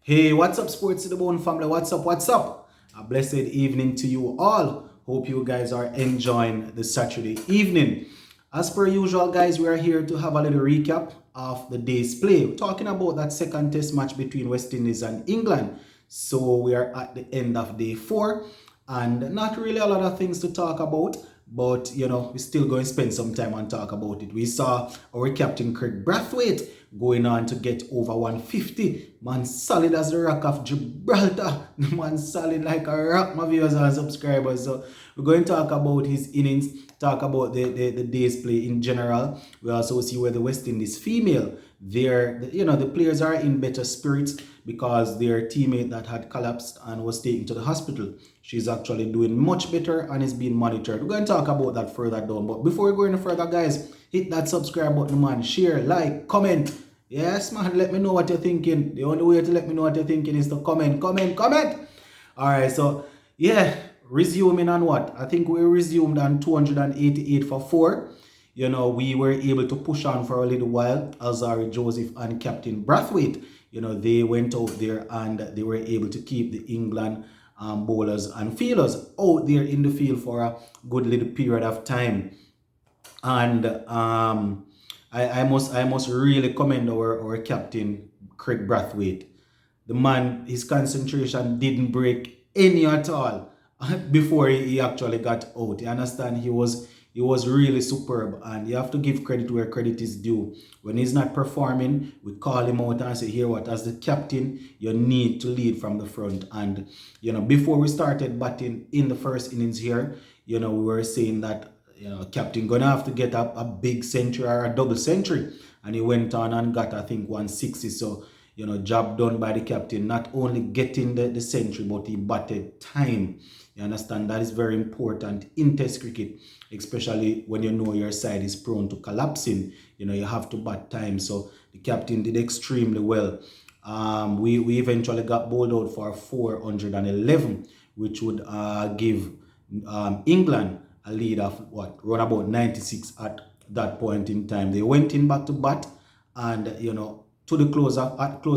Hey, what's up, Sports to the Bone family? What's up? What's up? A blessed evening to you all. Hope you guys are enjoying the Saturday evening. As per usual, guys, we are here to have a little recap of the day's play. We're talking about that second test match between West Indies and England. So we are at the end of day 4 and not really a lot of things to talk about, but we're still going to spend some time and talk about it. We saw our captain Craig Brathwaite going on to get over 150. Man solid as the rock of Gibraltar. Man solid like a rock, my viewers and subscribers. So we're going to talk about his innings, talk about the day's play in general. We also see where the West Indies female, the players are in better spirits because their teammate that had collapsed and was taken to the hospital, she's actually doing much better and is being monitored. We're going to talk about that further down. But before we go any further, guys, hit that subscribe button, man. Share, like, comment. Yes, man, let me know what you're thinking. The only way to let me know what you're thinking is to comment. All right, so yeah, resuming on what? I think we resumed on 288 for 4. We were able to push on for a little while. Alzarri Joseph and Captain Brathwaite, they went out there and they were able to keep the England bowlers and fielders out there in the field for a good little period of time. And I must really commend our captain Craig Brathwaite. The man, his concentration didn't break any at all before he actually got out. You understand? He was really superb, and you have to give credit where credit is due. When he's not performing, we call him out and say, here what, as the captain, you need to lead from the front. And before we started batting in the first innings here, we were saying that captain gonna have to get up a big century or a double century, and he went on and got, I think, 160. So job done by the captain, not only getting the century, but he batted time. You understand? That is very important in test cricket, especially when you know your side is prone to collapsing. You have to bat time. So the captain did extremely well. We eventually got bowled out for 411, which would give England a lead of run about 96 at that point in time. They went in back to bat, and to the close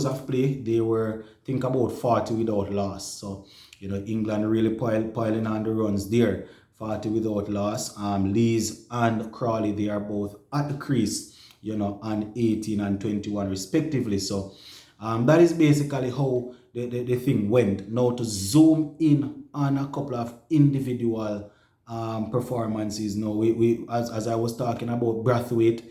of play, they were think about 40 without loss. So England really piling on the runs there. 40 without loss. Lees and Crawley, they are both at the crease, on 18 and 21 respectively. So that is basically how the thing went. Now to zoom in on a couple of individual performances. Now we as I was talking about Brathwaite,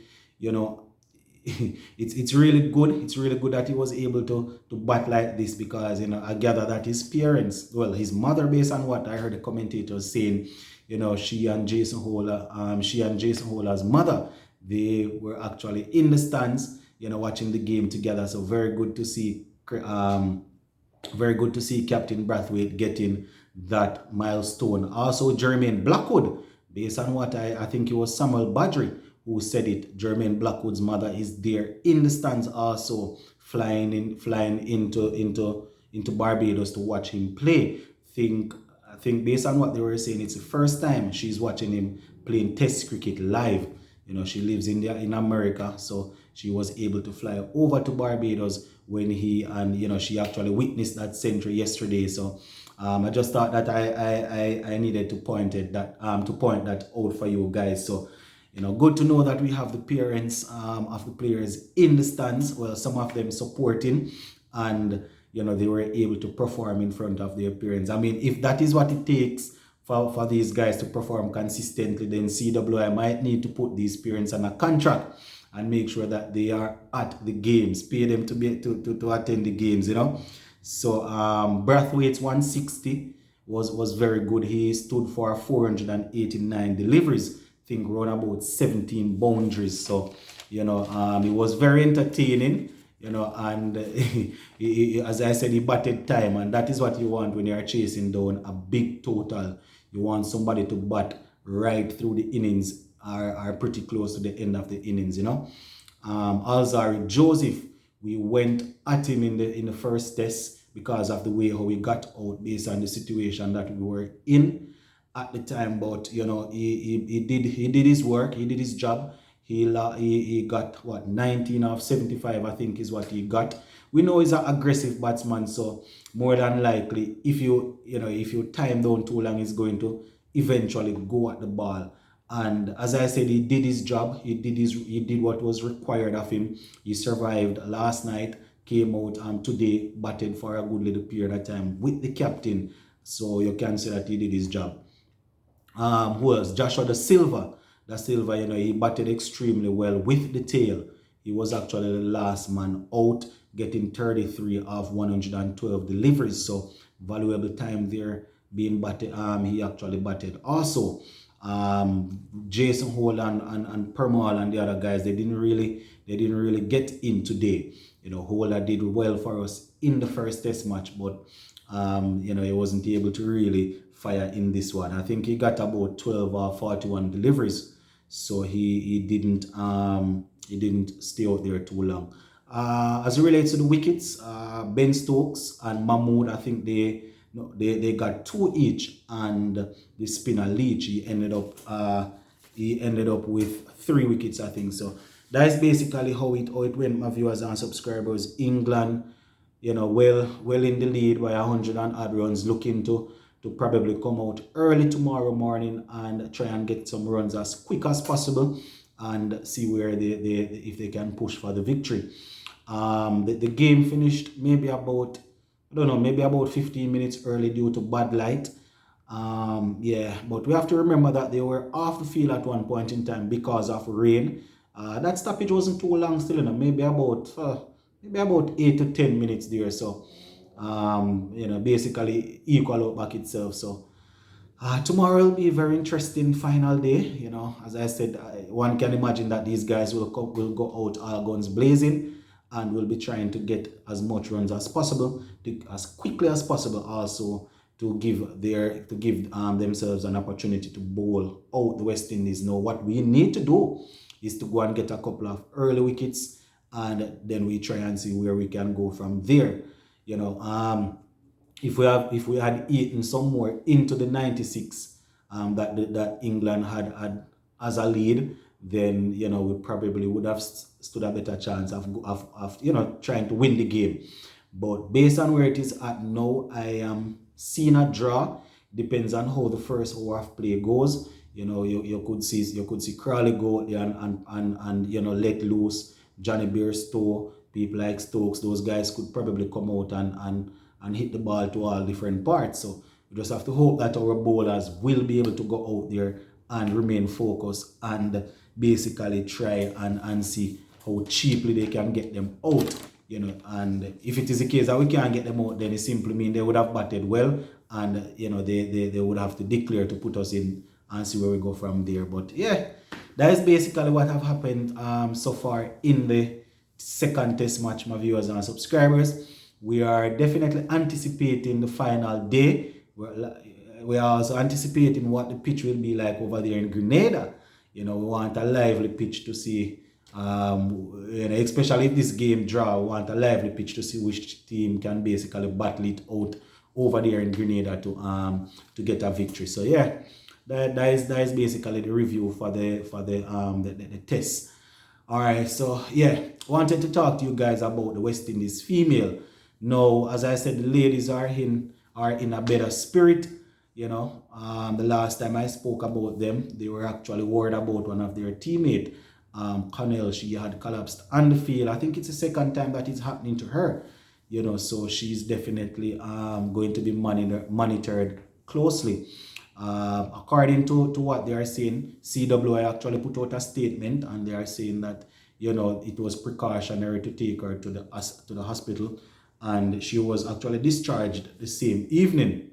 it's really good. It's really good that he was able to bat like this, because I gather that his parents, well, his mother, based on what I heard the commentators saying, she and Jason Holler's mother, they were actually in the stands, watching the game together. So very good to see Captain Brathwaite getting that milestone. Also, Jermaine Blackwood, based on what I think it was Samuel Badri who said it, Jermaine Blackwood's mother is there in the stands, also flying into Barbados to watch him play. I think based on what they were saying, it's the first time she's watching him playing test cricket live. She lives in America, so she was able to fly over to Barbados when she actually witnessed that century yesterday. So I just thought that I needed to point that out for you guys. So good to know that we have the parents of the players in the stands. Well, some of them supporting, and they were able to perform in front of their parents. I mean, if that is what it takes for these guys to perform consistently, then CWI might need to put these parents on a contract and make sure that they are at the games, pay them to attend the games. So Brathwaite's 160 was very good. He stood for 489 deliveries. I think around about 17 boundaries. So it was very entertaining. And as I said, he batted time, and that is what you want when you are chasing down a big total. You want somebody to bat right through the innings, are pretty close to the end of the innings. Alzarri Joseph, we went at him in the first test because of the way how he got out based on the situation that we were in at the time. But he did his work, he did his job. He got 19 of 75, I think is what he got. we know he's an aggressive batsman, so more than likely, if you time down too long, he's going to eventually go at the ball. And as I said, he did his job. He did what was required of him. He survived last night, came out, and today batted for a good little period of time with the captain. So you can say that he did his job. Who else? Joshua Da Silva. Da Silva, he batted extremely well with the tail. He was actually the last man out, getting 33 of 112 deliveries. So valuable time there being batted. He actually batted. Also, Jason Hole and Permal and the other guys, they didn't really get in today. Holder did well for us in the first test match, but he wasn't able to really fire in this one. I think he got about 12 or 41 deliveries, so he didn't stay out there too long. As it relates to the wickets, Ben Stokes and Mahmood, I think they got 2 each, and the spinner Leach, he ended up with 3 wickets, I think. So that's basically how it went, my viewers and subscribers. England, well in the lead by 100 and odd runs, looking to probably come out early tomorrow morning and try and get some runs as quick as possible and see where if they can push for the victory. The game finished maybe about 15 minutes early due to bad light. But we have to remember that they were off the field at one point in time because of rain. That stoppage wasn't too long still, maybe about 8 to 10 minutes there. So, basically equal out back itself. So, tomorrow will be a very interesting final day. As I said, one can imagine that these guys will go out all guns blazing and will be trying to get as much runs as possible, as quickly as possible, also to give themselves an opportunity to bowl out the West Indies. Now, what we need to do is to go and get a couple of early wickets, and then we try and see where we can go from there. If we had eaten some more into the 96 that England had as a lead, then we probably would have stood a better chance of trying to win the game. But based on where it is at now, I am seeing a draw. Depends on how the first hour of play goes. You could see Crawley go there and let loose Johnny Bairstow, people like Stokes. Those guys could probably come out and hit the ball to all different parts. So we just have to hope that our bowlers will be able to go out there and remain focused and basically try and see how cheaply they can get them out. And if it is the case that we can't get them out, then it simply means they would have batted well, and they would have to declare to put us in and see where we go from there. But yeah, that is basically what have happened so far in the second test match, my viewers and subscribers. We are definitely anticipating the final day. We are also anticipating what the pitch will be like over there in Grenada. We want a lively pitch to see, especially if this game draw, we want a lively pitch to see which team can basically battle it out over there in Grenada to get a victory. So yeah, that is basically the review for the test. All right, so yeah, wanted to talk to you guys about the West Indies female. Now, as I said, the ladies are in a better spirit. The last time I spoke about them, they were actually worried about one of their teammates, Connell. She had collapsed on the field. I think it's the second time that it's happening to her. So she's definitely going to be monitored closely. According to what they are saying, CWI actually put out a statement, and they are saying that it was precautionary to take her to the hospital, and she was actually discharged the same evening,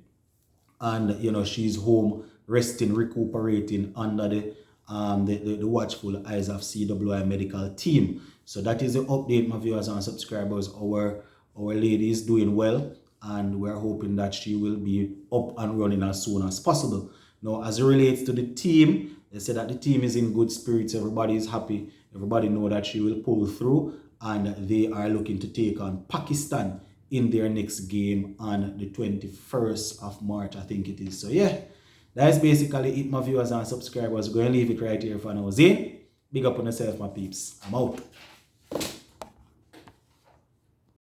and she's home resting, recuperating under the watchful eyes of CWI medical team. So that is the update, my viewers and subscribers. Our lady is doing well, and we're hoping that she will be up and running as soon as possible. Now, as it relates to the team, they say that the team is in good spirits. Everybody is happy. Everybody know that she will pull through, and they are looking to take on Pakistan in their next game on the 21st of March, I think it is. So yeah, that's basically it, my viewers and subscribers. We're going to leave it right here for now. Zane, big up on yourself, my peeps. I'm out.